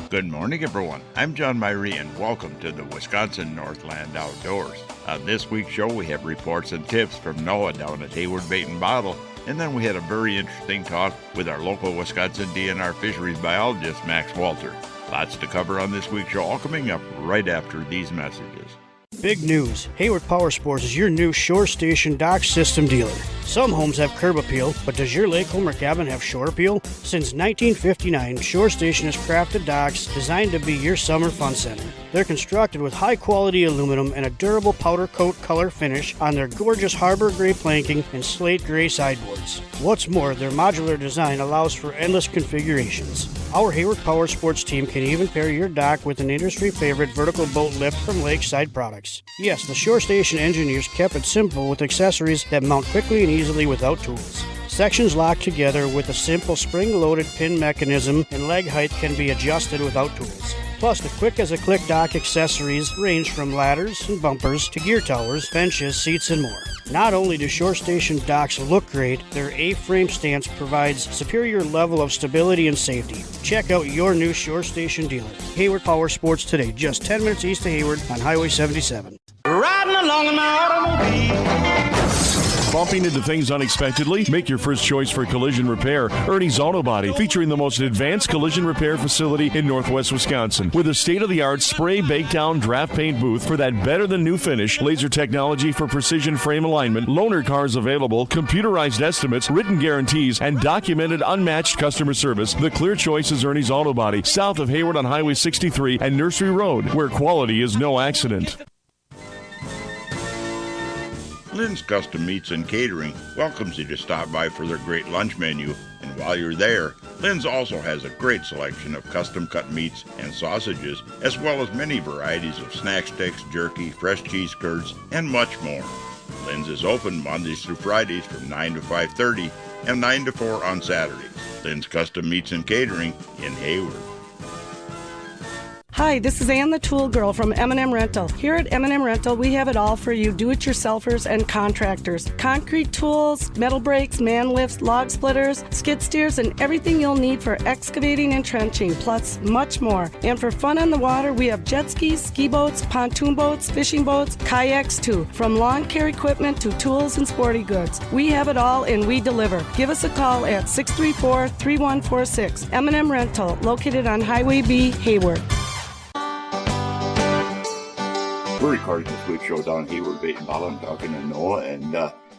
Good morning, everyone. I'm John Myrie, and welcome to the Wisconsin Northland Outdoors. On this week's show, we have reports and tips from Noah down at Hayward Bait and Bottle, and then we had a very interesting talk with our local Wisconsin DNR fisheries biologist, Max Wolter. Lots to cover on this week's show, all coming up right after these messages. Big news. Hayward Powersports is your new shore station dock system dealer. Some homes have curb appeal, but does your lake home or cabin have shore appeal? Since 1959, Shore Station has crafted docks designed to be your summer fun center. They're constructed with high-quality aluminum and a durable powder coat color finish on their gorgeous harbor gray planking and slate gray sideboards. What's more, their modular design allows for endless configurations. Our Hayward Powersports team can even pair your dock with an industry favorite vertical boat lift from Lakeside Products. Yes, the Shore Station engineers kept it simple with accessories that mount quickly and easily without tools. Sections lock together with a simple spring-loaded pin mechanism, and leg height can be adjusted without tools. Plus, the quick-as-a-click dock accessories range from ladders and bumpers to gear towers, benches, seats, and more. Not only do Shore Station docks look great, their A-frame stance provides superior level of stability and safety. Check out your new Shore Station dealer, Hayward Powersports, today, just 10 minutes east of Hayward on Highway 77. Riding along in my automobile. Bumping into things unexpectedly? Make your first choice for collision repair. Ernie's Auto Body, featuring the most advanced collision repair facility in Northwest Wisconsin. With a state-of-the-art spray bake down draft paint booth for that better-than-new finish, laser technology for precision frame alignment, loaner cars available, computerized estimates, written guarantees, and documented unmatched customer service, the clear choice is Ernie's Auto Body, south of Hayward on Highway 63 and Nursery Road, where quality is no accident. Lynn's Custom Meats and Catering welcomes you to stop by for their great lunch menu. And while you're there, Lynn's also has a great selection of custom-cut meats and sausages, as well as many varieties of snack sticks, jerky, fresh cheese curds, and much more. Lynn's is open Mondays through Fridays from 9 to 5:30 and 9 to 4 on Saturdays. Lynn's Custom Meats and Catering in Hayward. Hi, this is Ann the Tool Girl from M&M Rental. Here at M&M Rental, we have it all for you do-it-yourselfers and contractors. Concrete tools, metal brakes, man lifts, log splitters, skid steers, and everything you'll need for excavating and trenching, plus much more. And for fun on the water, we have jet skis, ski boats, pontoon boats, fishing boats, kayaks too. From lawn care equipment to tools and sporty goods. We have it all and we deliver. Give us a call at 634-3146. M&M Rental, located on Highway B, Hayward. We're recording this week's show down at Hayward Bait and Bottle. I'm talking to Noah, and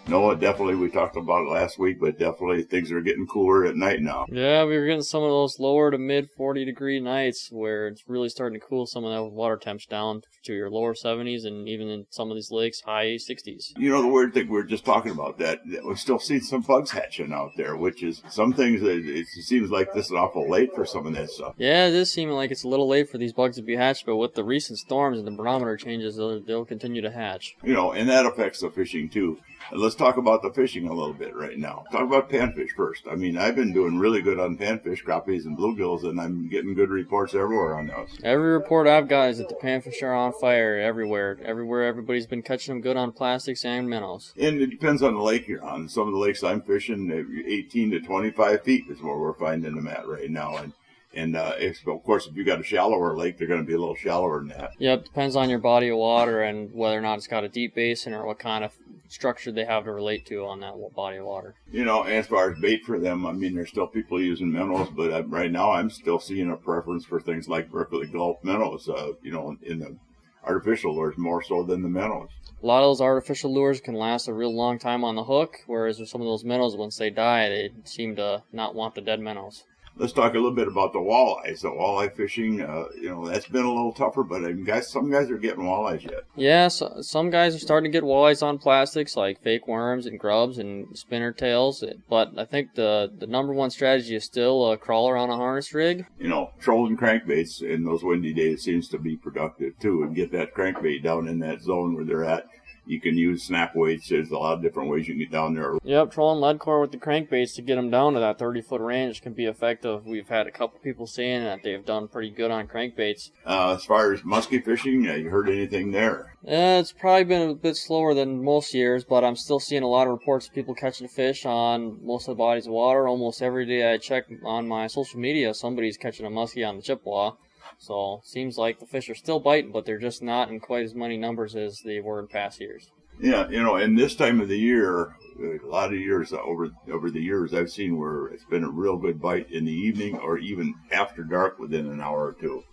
Noah, definitely, we talked about it last week, but definitely things are getting cooler at night now. Yeah, we were getting some of those lower to mid 40 degree nights where it's really starting to cool some of that water temps down to your lower 70s, and even in some of these lakes, high 60s. You know, the weird thing, we were just talking about that we're still seeing some bugs hatching out there, which is some things, it seems like this is awful late for some of that stuff. Yeah, it is seeming like it's a little late for these bugs to be hatched, but with the recent storms and the barometer changes, they'll continue to hatch. You know, and that affects the fishing too. And let's talk about the fishing a little bit right now. Talk about panfish first. I mean, I've been doing really good on panfish, crappies, and bluegills, and I'm getting good reports everywhere on those. Every report I've got is that the panfish are on fire everywhere. Everywhere, everybody's been catching them good on plastics and minnows. And it depends on the lake you're on. Some of the lakes I'm fishing, 18 to 25 feet is where we're finding them at right now. And of course, if you got a shallower lake, they're going to be a little shallower than that. Yep, depends on your body of water and whether or not it's got a deep basin or what kind of structure they have to relate to on that body of water. You know, as far as bait for them, I mean, there's still people using minnows, but right now I'm still seeing a preference for things like Berkeley Gulf minnows, you know, in the artificial lures more so than the minnows. A lot of those artificial lures can last a real long time on the hook, whereas with some of those minnows, once they die, they seem to not want the dead minnows. Let's talk a little bit about the walleyes. The walleye fishing, you know, that's been a little tougher, but some guys are getting walleyes yet. Yeah, so some guys are starting to get walleyes on plastics like fake worms and grubs and spinner tails. But I think the number one strategy is still a crawler on a harness rig. You know, trolling crankbaits in those windy days seems to be productive too, and get that crankbait down in that zone where they're at. You can use snap weights. There's a lot of different ways you can get down there. Yep, trolling lead core with the crankbaits to get them down to that 30-foot range can be effective. We've had a couple people saying that they've done pretty good on crankbaits. As far as muskie fishing, you heard anything there? It's probably been a bit slower than most years, but I'm still seeing a lot of reports of people catching fish on most of the bodies of water. Almost every day I check on my social media, somebody's catching a muskie on the Chippewa. So seems like the fish are still biting, but they're just not in quite as many numbers as they were in past years. Yeah, and this time of the year, a lot of years over the years, I've seen where it's been a real good bite in the evening or even after dark within an hour or two.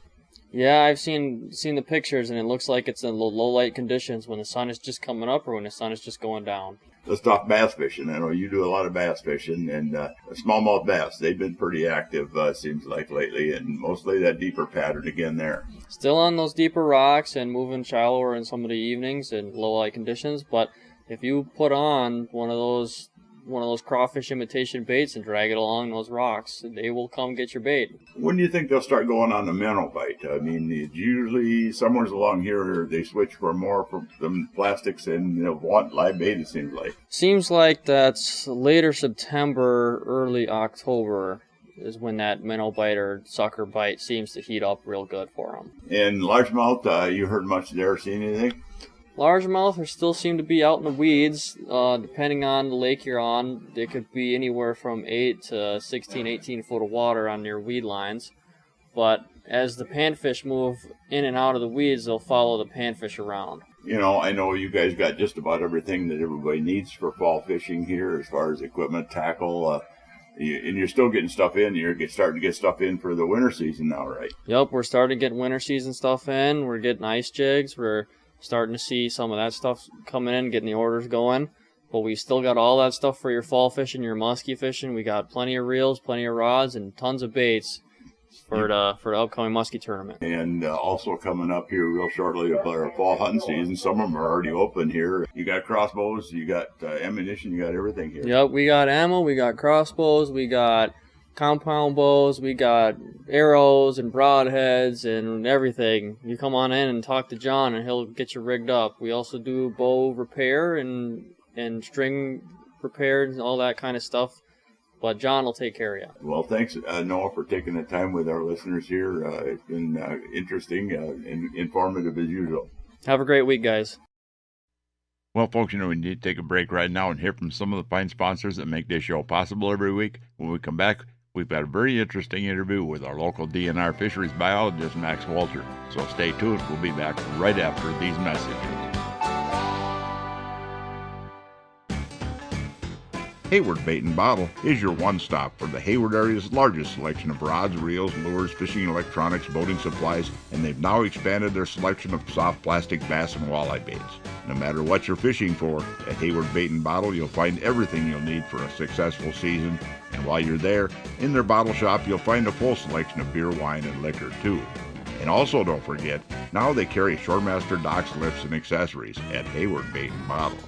Yeah, I've seen the pictures, and it looks like it's in low light conditions when the sun is just coming up or when the sun is just going down. Let's talk bass fishing. I know you do a lot of bass fishing, and smallmouth bass, they've been pretty active, seems like, lately, and mostly that deeper pattern again there. Still on those deeper rocks and moving shallower in some of the evenings in low light conditions, but if you put on one of those crawfish imitation baits and drag it along those rocks, they will come get your bait. When do you think they'll start going on the minnow bite? I mean, it's usually somewhere along here they switch for more from them plastics and want live bait, it seems like. Seems like that's later September, early October is when that minnow bite or sucker bite seems to heat up real good for them. And largemouth, you heard much there, seen anything? Largemouth still seem to be out in the weeds. Depending on the lake you're on, it could be anywhere from 8 to 16, 18 foot of water on your weed lines. But as the panfish move in and out of the weeds, they'll follow the panfish around. I know you guys got just about everything that everybody needs for fall fishing here as far as equipment, tackle, and you're still getting stuff in. You're starting to get stuff in for the winter season now, right? Yep, we're starting to get winter season stuff in. We're getting ice jigs. We're starting to see some of that stuff coming in, getting the orders going. But we still got all that stuff for your fall fishing, your muskie fishing. We got plenty of reels, plenty of rods, and tons of baits for the upcoming muskie tournament. And also coming up here real shortly of our fall hunting season. Some of them are already open here. You got crossbows, you got ammunition, you got everything here. Yep, we got ammo, we got crossbows, we got compound bows, we got arrows and broadheads and everything. You come on in and talk to John and he'll get you rigged up. We also do bow repair and string repair and all that kind of stuff, but John will take care of you. Well, thanks, Noah, for taking the time with our listeners here. It's been interesting and informative as usual. Have a great week, guys. Well, folks, we need to take a break right now and hear from some of the fine sponsors that make this show possible every week. When we come back, we've got a very interesting interview with our local DNR fisheries biologist, Max Wolter. So stay tuned. We'll be back right after these messages. Hayward Bait and Bottle is your one-stop for the Hayward area's largest selection of rods, reels, lures, fishing electronics, boating supplies, and they've now expanded their selection of soft plastic bass and walleye baits. No matter what you're fishing for, at Hayward Bait and Bottle you'll find everything you'll need for a successful season, and while you're there, in their bottle shop you'll find a full selection of beer, wine, and liquor too. And also don't forget, now they carry Shoremaster docks, lifts, and accessories at Hayward Bait and Bottle.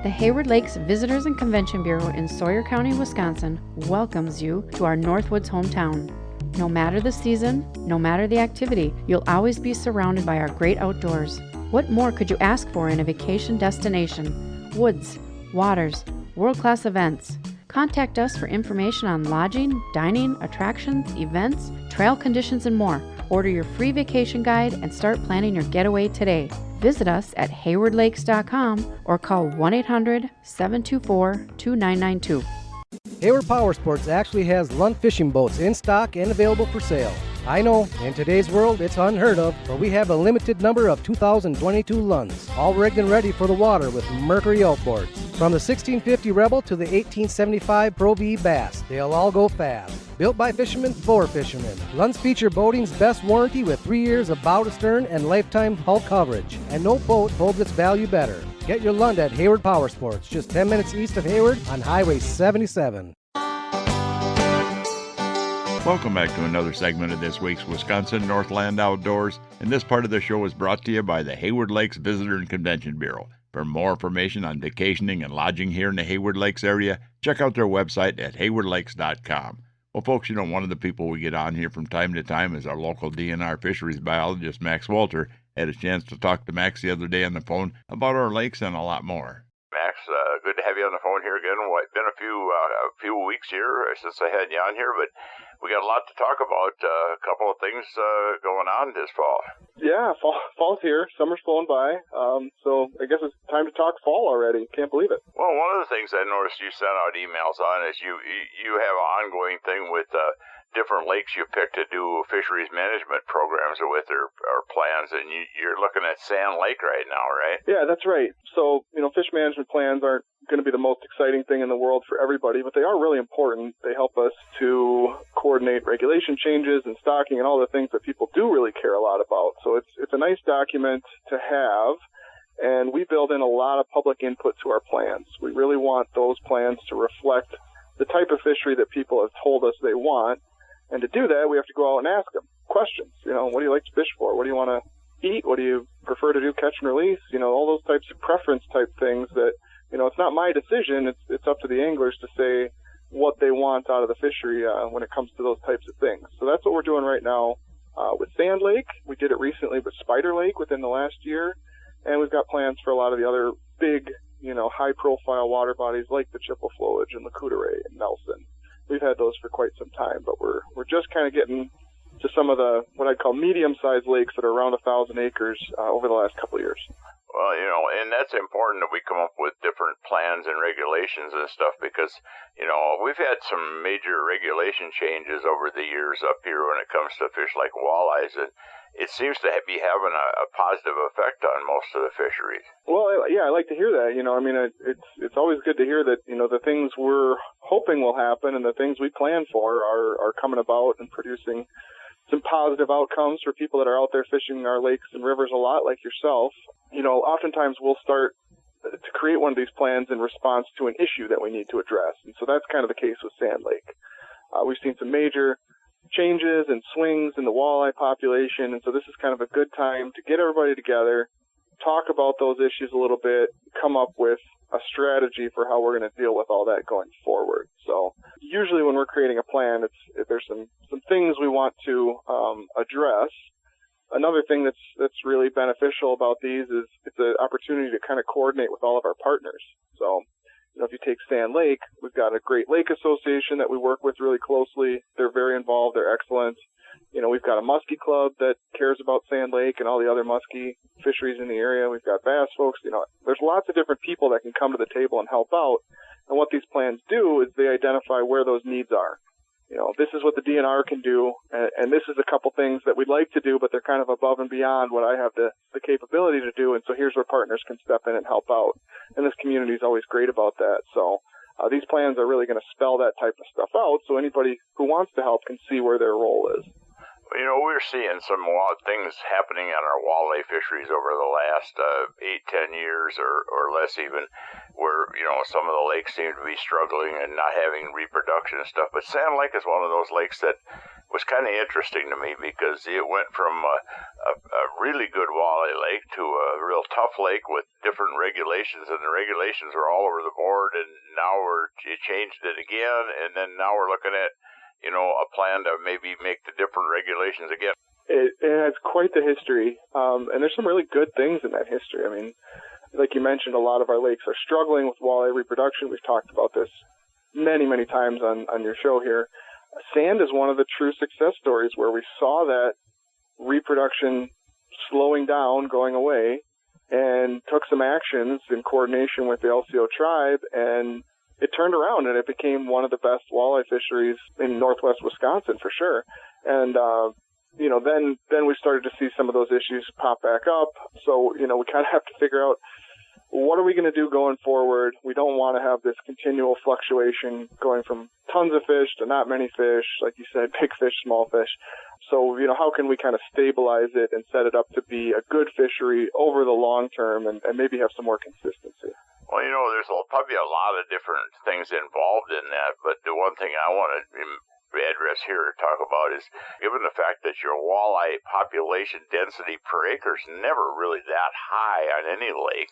The Hayward Lakes Visitors and Convention Bureau in Sawyer County, Wisconsin welcomes you to our Northwoods hometown. No matter the season, no matter the activity, you'll always be surrounded by our great outdoors. What more could you ask for in a vacation destination? Woods, waters, world-class events. Contact us for information on lodging, dining, attractions, events, trail conditions, and more. Order your free vacation guide and start planning your getaway today. Visit us at haywardlakes.com or call 1-800-724-2992. Hayward Power Sports actually has Lund fishing boats in stock and available for sale. I know, in today's world, it's unheard of, but we have a limited number of 2022 Lunds, all rigged and ready for the water with Mercury outboards. From the 1650 Rebel to the 1875 Pro V Bass, they'll all go fast. Built by fishermen for fishermen. Lunds feature boating's best warranty with 3 years of bow to stern and lifetime hull coverage. And no boat holds its value better. Get your Lund at Hayward Power Sports, just 10 minutes east of Hayward on Highway 77. Welcome back to another segment of this week's Wisconsin Northland Outdoors, and this part of the show is brought to you by the Hayward Lakes Visitor and Convention Bureau. For more information on vacationing and lodging here in the Hayward Lakes area, check out their website at haywardlakes.com. Well, folks, one of the people we get on here from time to time is our local DNR fisheries biologist, Max Wolter. Had a chance to talk to Max the other day on the phone about our lakes and a lot more. Max, good to have you on the phone here again. Well, it's been a few weeks here since I had you on here, but we got a lot to talk about. A couple of things going on this fall. Yeah, fall's here. Summer's flown by. So I guess it's time to talk fall already. Can't believe it. Well, one of the things I noticed you sent out emails on is you have an ongoing thing with different lakes you pick to do fisheries management programs with or plans, and you're looking at Sand Lake right now, right? Yeah, that's right. So, fish management plans aren't going to be the most exciting thing in the world for everybody, but they are really important. They help us to coordinate regulation changes and stocking and all the things that people do really care a lot about. So it's a nice document to have, and we build in a lot of public input to our plans. We really want those plans to reflect the type of fishery that people have told us they want. And to do that, we have to go out and ask them questions. What do you like to fish for? What do you want to eat? What do you prefer to do, catch and release? All those types of preference type things that, it's not my decision. It's up to the anglers to say what they want out of the fishery when it comes to those types of things. So that's what we're doing right now with Sand Lake. We did it recently with Spider Lake within the last year. And we've got plans for a lot of the other big, high-profile water bodies like the Chippewa Flowage and the Cooteray and Nelson. We've had those for quite some time, but we're just kind of getting to some of the what I'd call medium-sized lakes that are around 1,000 acres over the last couple of years. Well, and that's important that we come up with different plans and regulations and stuff because, we've had some major regulation changes over the years up here when it comes to fish like walleyes, and it seems to be having a positive effect on most of the fisheries. Well, yeah, I like to hear that. It's always good to hear that, the things we're hoping will happen and the things we plan for are coming about and producing some positive outcomes for people that are out there fishing our lakes and rivers a lot like yourself. Oftentimes we'll start to create one of these plans in response to an issue that we need to address. And so that's kind of the case with Sand Lake. We've seen some major changes and swings in the walleye population, and so this is kind of a good time to get everybody together, talk about those issues a little bit, come up with a strategy for how we're going to deal with all that going forward. So usually when we're creating a plan, there's some things we want to address. Another thing that's really beneficial about these is it's an opportunity to kind of coordinate with all of our partners. So if you take Sand Lake, we've got a Great Lake Association that we work with really closely. They're very involved. They're excellent. We've got a muskie club that cares about Sand Lake and all the other muskie fisheries in the area. We've got bass folks. There's lots of different people that can come to the table and help out. And what these plans do is they identify where those needs are. This is what the DNR can do, and this is a couple things that we'd like to do, but they're kind of above and beyond what I have the capability to do, and so here's where partners can step in and help out. And this community is always great about that. So these plans are really going to spell that type of stuff out so anybody who wants to help can see where their role is. We're seeing some wild things happening on our walleye fisheries over the last 8-10 years or less even, where, some of the lakes seem to be struggling and not having reproduction and stuff. But Sand Lake is one of those lakes that was kind of interesting to me because it went from a really good walleye lake to a real tough lake with different regulations, and the regulations were all over the board, and now you changed it again, and then now we're looking at a plan to maybe make the different regulations again. It has quite the history, and there's some really good things in that history. I mean, like you mentioned, a lot of our lakes are struggling with walleye reproduction. We've talked about this many, many times on your show here. Sand is one of the true success stories where we saw that reproduction slowing down, going away, and took some actions in coordination with the LCO tribe, and it turned around and it became one of the best walleye fisheries in northwest Wisconsin for sure. And, then we started to see some of those issues pop back up. So, we kind of have to figure out what are we going to do going forward. We don't want to have this continual fluctuation going from tons of fish to not many fish, like you said, big fish, small fish. So, how can we kind of stabilize it and set it up to be a good fishery over the long term and maybe have some more consistency? Well, there's probably a lot of different things involved in that, but the one thing I want to address here to talk about is, given the fact that your walleye population density per acre is never really that high on any lake,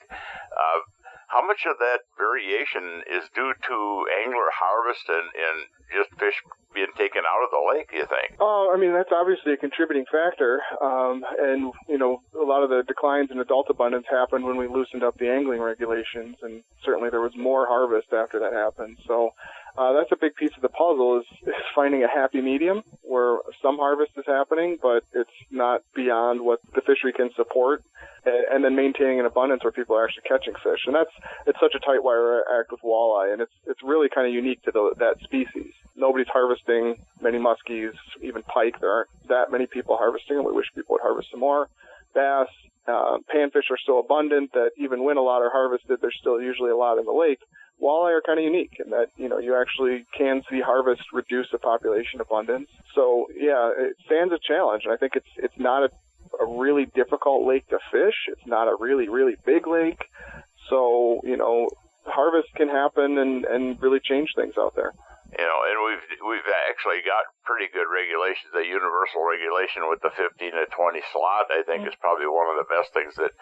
how much of that variation is due to angler harvest and just fish being taken out of the lake, you think? Oh, I mean, that's obviously a contributing factor. And, a lot of the declines in adult abundance happened when we loosened up the angling regulations, and certainly there was more harvest after that happened. So that's a big piece of the puzzle is finding a happy medium where some harvest is happening, but it's not beyond what the fishery can support, and then maintaining an abundance where people are actually catching fish. And it's such a tight wire act with walleye, and it's really kind of unique to that species. Nobody's harvesting many muskies, even pike. There aren't that many people harvesting them. We wish people would harvest some more. Bass, panfish are so abundant that even when a lot are harvested, there's still usually a lot in the lake. Walleye are kind of unique in that, you actually can see harvest reduce a population abundance. So, yeah, it stands a challenge, and I think it's not a really difficult lake to fish. It's not a really, really big lake. So, harvest can happen and really change things out there. And we've actually got pretty good regulations. The universal regulation with the 15 to 20 slot, I think, is probably one of the best things that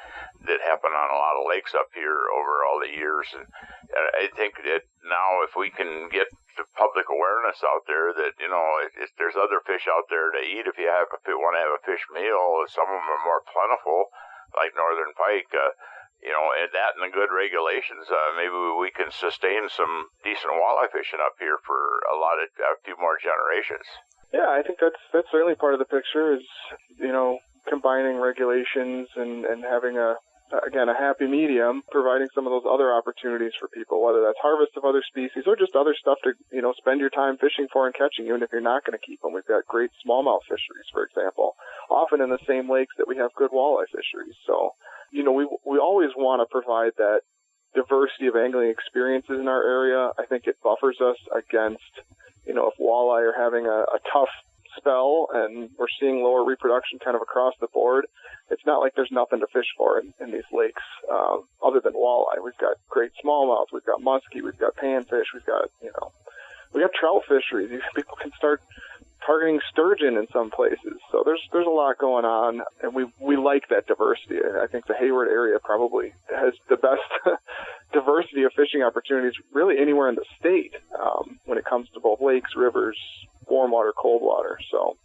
happen on a lot of lakes up here over all the years. And I think that now, if we can get the public awareness out there that if there's other fish out there to eat, if you want to have a fish meal, some of them are more plentiful, like northern pike. And that and the good regulations, maybe we can sustain some decent walleye fishing up here for a few more generations. Yeah, I think that's certainly part of the picture is, combining regulations and having a happy medium, providing some of those other opportunities for people, whether that's harvest of other species or just other stuff to, spend your time fishing for and catching, even if you're not going to keep them. We've got great smallmouth fisheries, for example, often in the same lakes that we have good walleye fisheries. So, we always want to provide that diversity of angling experiences in our area. I think it buffers us against, if walleye are having a tough spell and we're seeing lower reproduction kind of across the board, it's not like there's nothing to fish for in these lakes other than walleye. We've got great smallmouth, we've got muskie, we've got panfish, we've got, we have trout fisheries. People can start targeting sturgeon in some places. So there's a lot going on, and we like that diversity. I think the Hayward area probably has the best diversity of fishing opportunities really anywhere in the state when it comes to both lakes, rivers, warm water, cold water. So,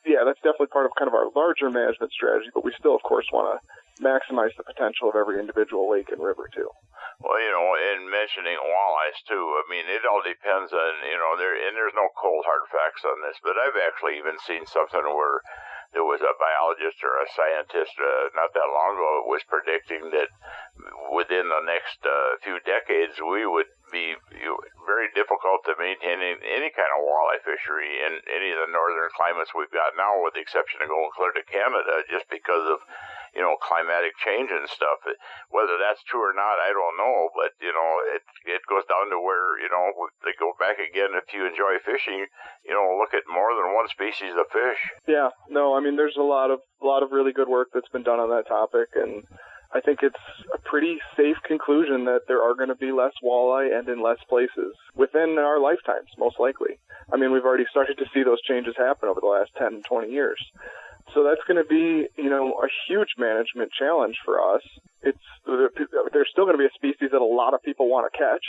yeah, that's definitely part of kind of our larger management strategy, but we still, of course, want to maximize the potential of every individual lake and river, too. Well, in mentioning walleyes, too, I mean, it all depends on, there's no cold hard facts on this, but I've actually even seen something where there was a biologist or a scientist not that long ago was predicting that within the next few decades, we would be very difficult to maintain any kind of walleye fishery in any of the northern climates we've got now, with the exception of going clear to Canada, just because of climatic change and stuff. Whether that's true or not, I don't know, but it goes down to where they go back again. If you enjoy fishing, look at more than one species of fish. Yeah, no, I mean, there's a lot of really good work that's been done on that topic, and I think it's a pretty safe conclusion that there are going to be less walleye and in less places within our lifetimes, most likely. I mean, we've already started to see those changes happen over the last 10 and 20 years. So that's going to be, a huge management challenge for us. There's still going to be a species that a lot of people want to catch.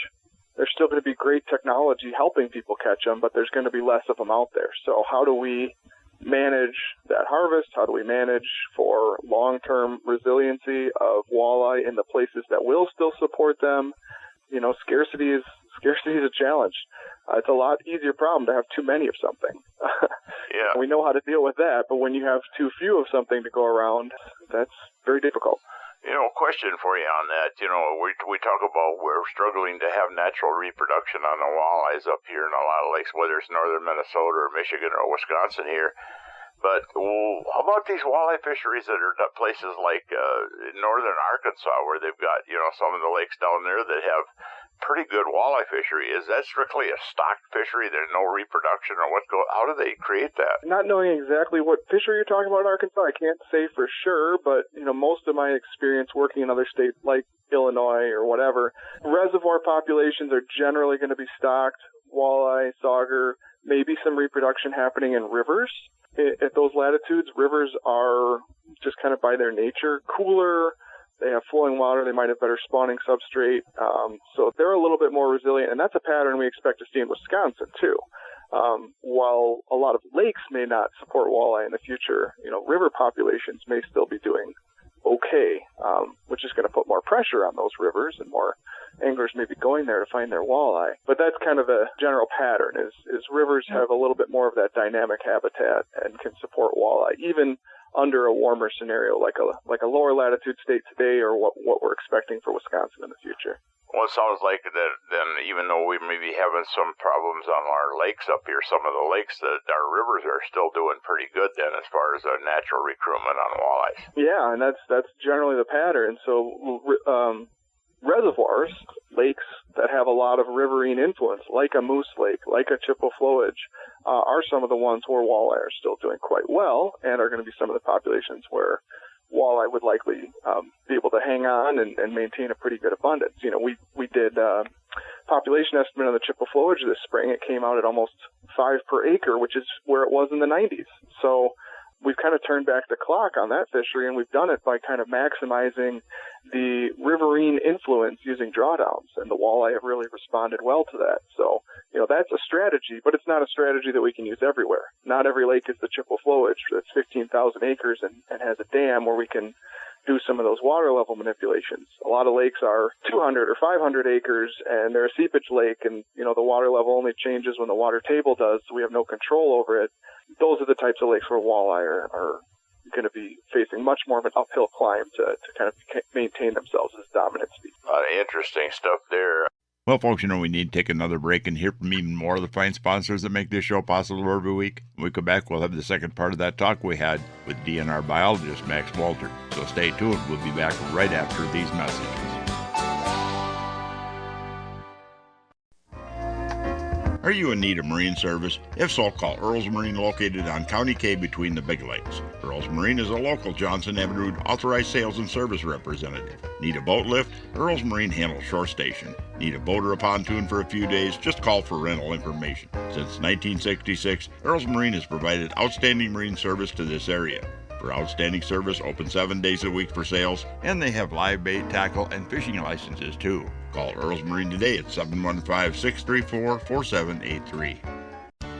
There's still going to be great technology helping people catch them, but there's going to be less of them out there. So how do we manage that harvest? How do we manage for long-term resiliency of walleye in the places that will still support them? Scarcity is a challenge. It's a lot easier problem to have too many of something. Yeah. We know how to deal with that, but when you have too few of something to go around, that's very difficult. Question for you on that. We talk about we're struggling to have natural reproduction on the walleyes up here in a lot of lakes, whether it's northern Minnesota or Michigan or Wisconsin here. But how about these walleye fisheries that are places like northern Arkansas, where they've got some of the lakes down there that have pretty good walleye fishery? Is that strictly a stocked fishery? There's no reproduction, or how do they create that? Not knowing exactly what fishery you're talking about in Arkansas, I can't say for sure, but most of my experience working in other states like Illinois or whatever, reservoir populations are generally going to be stocked, walleye, sauger, maybe some reproduction happening in rivers. At those latitudes, rivers are just kind of by their nature cooler. They have flowing water. They might have better spawning substrate. So they're a little bit more resilient. And that's a pattern we expect to see in Wisconsin, too. While a lot of lakes may not support walleye in the future, river populations may still be doing okay, which is going to put more pressure on those rivers and more anglers may be going there to find their walleye. But that's kind of the general pattern is rivers have a little bit more of that dynamic habitat and can support walleye, even under a warmer scenario like a lower latitude state today or what we're expecting for Wisconsin in the future. Well, it sounds like that then even though we may be having some problems on our lakes up here, some of the lakes, that our rivers are still doing pretty good then as far as a natural recruitment on walleyes. Yeah, and that's generally the pattern. So reservoirs, lakes that have a lot of riverine influence, like a Moose Lake, like a Chippewa flowage, are some of the ones where walleye are still doing quite well and are going to be some of the populations where walleye would likely be able to hang on and maintain a pretty good abundance. You know, we did population estimate on the Chippewa flowage this spring. It came out at almost 5 per acre, which is where it was in the 90s. So we've kind of turned back the clock on that fishery, and we've done it by kind of maximizing the riverine influence using drawdowns, and the walleye have really responded well to that. So, you know, that's a strategy, but it's not a strategy that we can use everywhere. Not every lake is the Chippewa flowage that's 15,000 acres and has a dam where we can do some of those water level manipulations. A lot of lakes are 200 or 500 acres, and they're a seepage lake, and, you know, the water level only changes when the water table does, so we have no control over it. Those are the types of lakes where walleye are going to be facing much more of an uphill climb to kind of maintain themselves as dominant species. A lot of interesting stuff there. Well, folks, you know, we need to take another break and hear from even more of the fine sponsors that make this show possible every week. When we come back, we'll have the second part of that talk we had with DNR biologist Max Wolter. So stay tuned. We'll be back right after these messages. Are you in need of marine service? If so, call Earls Marine, located on County K between the Big Lakes. Earls Marine is a local Johnson Evinrude authorized sales and service representative. Need a boat lift? Earls Marine handles shore station. Need a boat or a pontoon for a few days? Just call for rental information. Since 1966, Earls Marine has provided outstanding marine service to this area. For outstanding service, open 7 days a week for sales, and they have live bait, tackle, and fishing licenses too. Call Earls Marine today at 715-634-4783.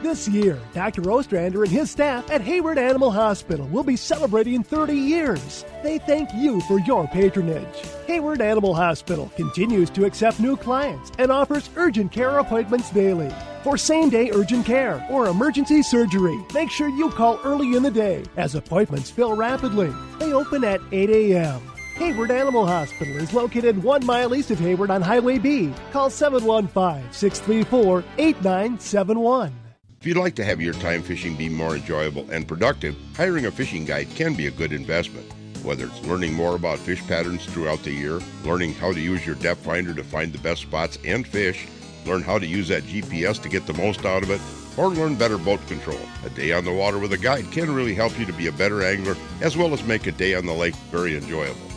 This year, Dr. Ostrander and his staff at Hayward Animal Hospital will be celebrating 30 years. They thank you for your patronage. Hayward Animal Hospital continues to accept new clients and offers urgent care appointments daily. For same-day urgent care or emergency surgery, make sure you call early in the day as appointments fill rapidly. They open at 8 a.m. Hayward Animal Hospital is located 1 mile east of Hayward on Highway B. Call 715-634-8971. If you'd like to have your time fishing be more enjoyable and productive, hiring a fishing guide can be a good investment. Whether it's learning more about fish patterns throughout the year, learning how to use your depth finder to find the best spots and fish, learn how to use that GPS to get the most out of it, or learn better boat control. A day on the water with a guide can really help you to be a better angler, as well as make a day on the lake very enjoyable.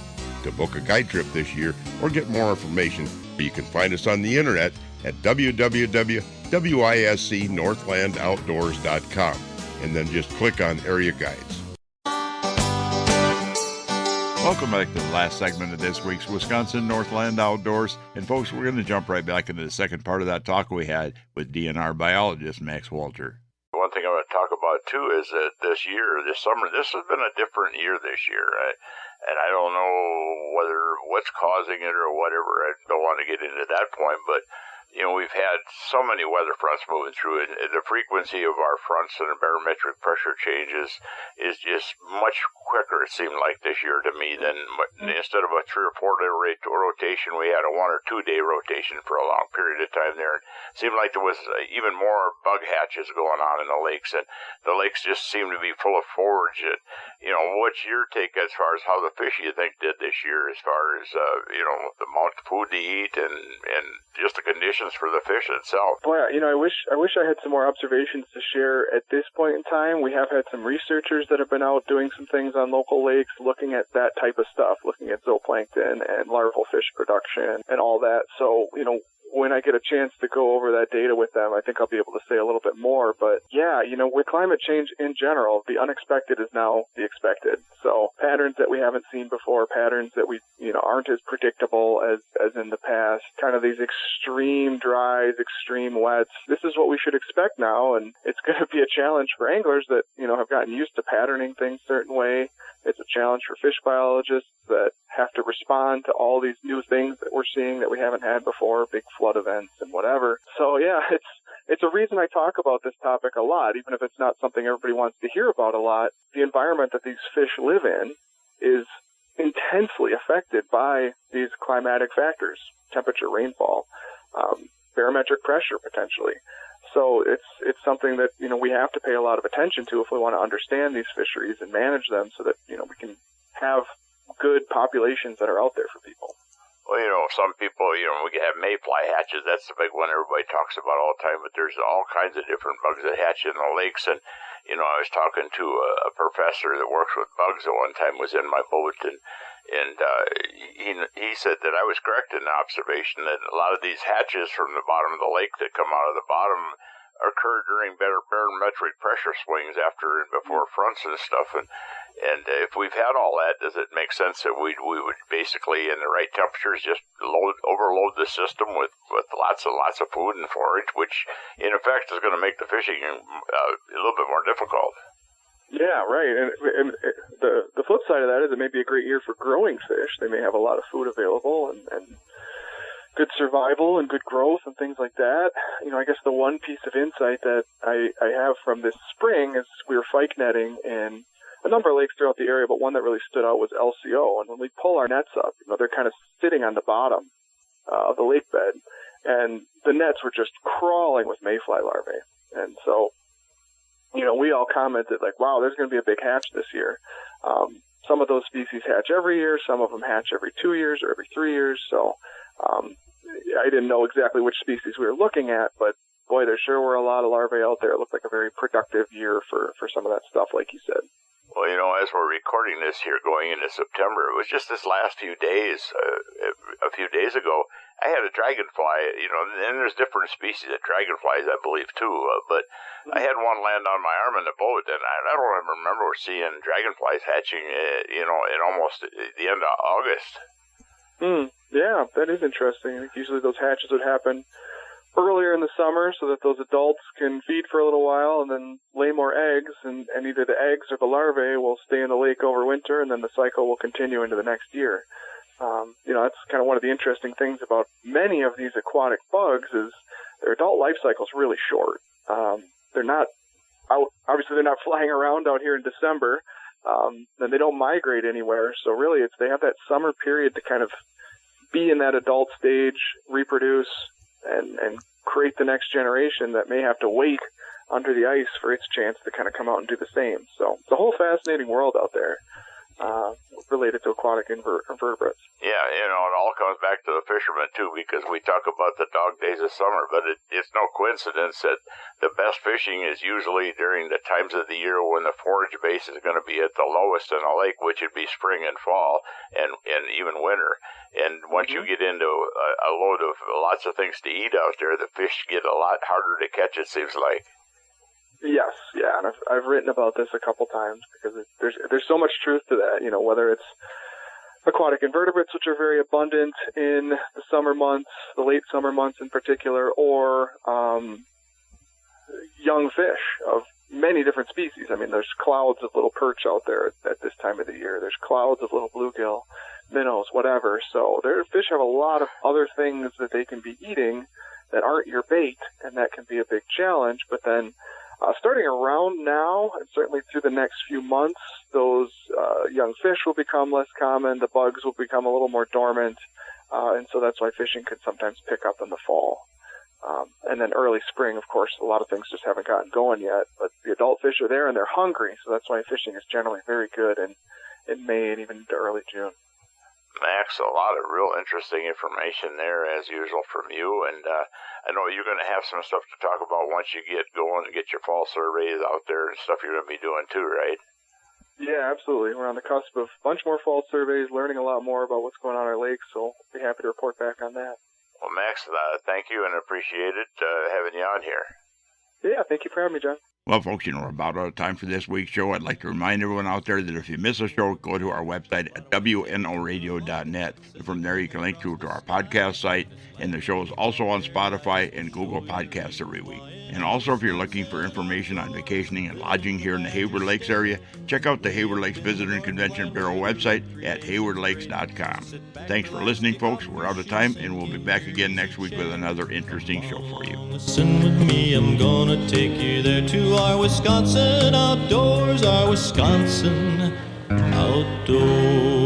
To book a guide trip this year or get more information, you can find us on the internet at www.wiscnorthlandoutdoors.com, and then just click on Area Guides. Welcome back to the last segment of this week's Wisconsin Northland Outdoors. And folks, we're going to jump right back into the second part of that talk we had with DNR biologist Max Wolter. One thing I want to talk about, too, is that this summer, this has been a different year this year. And I don't know what's causing it or whatever. I don't want to get into that point, but you know, we've had so many weather fronts moving through, and the frequency of our fronts and the barometric pressure changes is just much quicker, it seemed like, this year to me than instead of a 3 or 4 day rotation, we had a 1 or 2 day rotation for a long period of time there. It seemed like there was even more bug hatches going on in the lakes, and the lakes just seemed to be full of forage. And, you know, what's your take as far as how the fish you think did this year, as far as you know, the amount of food to eat and just the conditions for the fish itself? Boy, you know, I wish I had some more observations to share at this point in time. We have had some researchers that have been out doing some things on local lakes, looking at that type of stuff, looking at zooplankton and larval fish production and all that. So, you know, when I get a chance to go over that data with them, I think I'll be able to say a little bit more. But yeah, you know, with climate change in general, the unexpected is now the expected. So patterns that we haven't seen before, patterns that we, you know, aren't as predictable as in the past, kind of these extreme dries, extreme wets. This is what we should expect now. And it's going to be a challenge for anglers that, you know, have gotten used to patterning things a certain way. It's a challenge for fish biologists that have to respond to all these new things that we're seeing that we haven't had before, big flood events and whatever. So yeah, it's a reason I talk about this topic a lot, even if it's not something everybody wants to hear about a lot. The environment that these fish live in is intensely affected by these climatic factors, temperature, rainfall, barometric pressure potentially. So it's something that, we have to pay a lot of attention to if we want to understand these fisheries and manage them so that, we can have good populations that are out there for people. Well, some people, we have mayfly hatches. That's the big one everybody talks about all the time, but there's all kinds of different bugs that hatch in the lakes. And, I was talking to a professor that works with bugs at one time, was in my boat, and he said that I was correct in the observation that a lot of these hatches from the bottom of the lake that come out of the bottom occur during barometric pressure swings after and before fronts and stuff. And if we've had all that, does it make sense that we would basically, in the right temperatures, just overload the system with lots and lots of food and forage, which in effect is going to make the fishing a little bit more difficult? Yeah, right. And the flip side of that is it may be a great year for growing fish. They may have a lot of food available and good survival and good growth and things like that. I guess the one piece of insight that I have from this spring is we were fyke netting in a number of lakes throughout the area, but one that really stood out was LCO. And when we pull our nets up, they're kind of sitting on the bottom of the lake bed, and the nets were just crawling with mayfly larvae. And so, we all commented like, wow, there's going to be a big hatch this year. Some of those species hatch every year. Some of them hatch every 2 years or every 3 years. So I didn't know exactly which species we were looking at, but boy, there sure were a lot of larvae out there. It looked like a very productive year for some of that stuff, like you said. Well, as we're recording this here going into September, it was just this last few days, a few days ago, I had a dragonfly, and there's different species of dragonflies, I believe, too, but I had one land on my arm in the boat, and I don't even remember seeing dragonflies hatching, in almost the end of August. Yeah, that is interesting. I think usually those hatches would happen earlier in the summer so that those adults can feed for a little while and then lay more eggs, and either the eggs or the larvae will stay in the lake over winter, and then the cycle will continue into the next year. That's kind of one of the interesting things about many of these aquatic bugs is their adult life cycle is really short. They're not out, obviously they're not flying around out here in December, and they don't migrate anywhere. So really they have that summer period to kind of be in that adult stage, reproduce, and create the next generation that may have to wait under the ice for its chance to kind of come out and do the same. So it's a whole fascinating world out there related to aquatic invertebrates. Yeah, it all comes back to the fishermen, too, because we talk about the dog days of summer, but it's no coincidence that the best fishing is usually during the times of the year when the forage base is going to be at the lowest in the lake, which would be spring and fall and even winter. And once you get into a load of lots of things to eat out there, the fish get a lot harder to catch, it seems like. Yes, yeah, and I've written about this a couple times because there's so much truth to that. Whether it's aquatic invertebrates, which are very abundant in the summer months, the late summer months in particular, or young fish of many different species. I mean, there's clouds of little perch out there at this time of the year. There's clouds of little bluegill, minnows, whatever. So their fish have a lot of other things that they can be eating that aren't your bait, and that can be a big challenge. But then starting around now, and certainly through the next few months, those young fish will become less common. The bugs will become a little more dormant, and so that's why fishing could sometimes pick up in the fall. And then early spring, of course, a lot of things just haven't gotten going yet, but the adult fish are there and they're hungry, so that's why fishing is generally very good in May and even into early June. Max, a lot of real interesting information there, as usual, from you. And I know you're going to have some stuff to talk about once you get going and get your fall surveys out there and stuff you're going to be doing too, right? Yeah, absolutely. We're on the cusp of a bunch more fall surveys, learning a lot more about what's going on in our lakes, so I'll be happy to report back on that. Well, Max, thank you and appreciate it having you on here. Yeah, thank you for having me, John. Well, folks, we're about out of time for this week's show. I'd like to remind everyone out there that if you miss a show, go to our website at WNOradio.net. From there, you can link to our podcast site, and the show is also on Spotify and Google Podcasts every week. And also, if you're looking for information on vacationing and lodging here in the Hayward Lakes area, check out the Hayward Lakes Visitor and Convention Bureau website at haywardlakes.com. Thanks for listening, folks. We're out of time, and we'll be back again next week with another interesting show for you. Listen with me, I'm gonna take you there to our Wisconsin outdoors, our Wisconsin outdoors.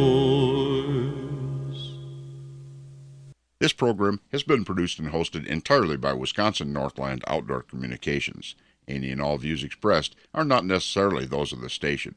This program has been produced and hosted entirely by Wisconsin Northland Outdoor Communications. Any and all views expressed are not necessarily those of the station.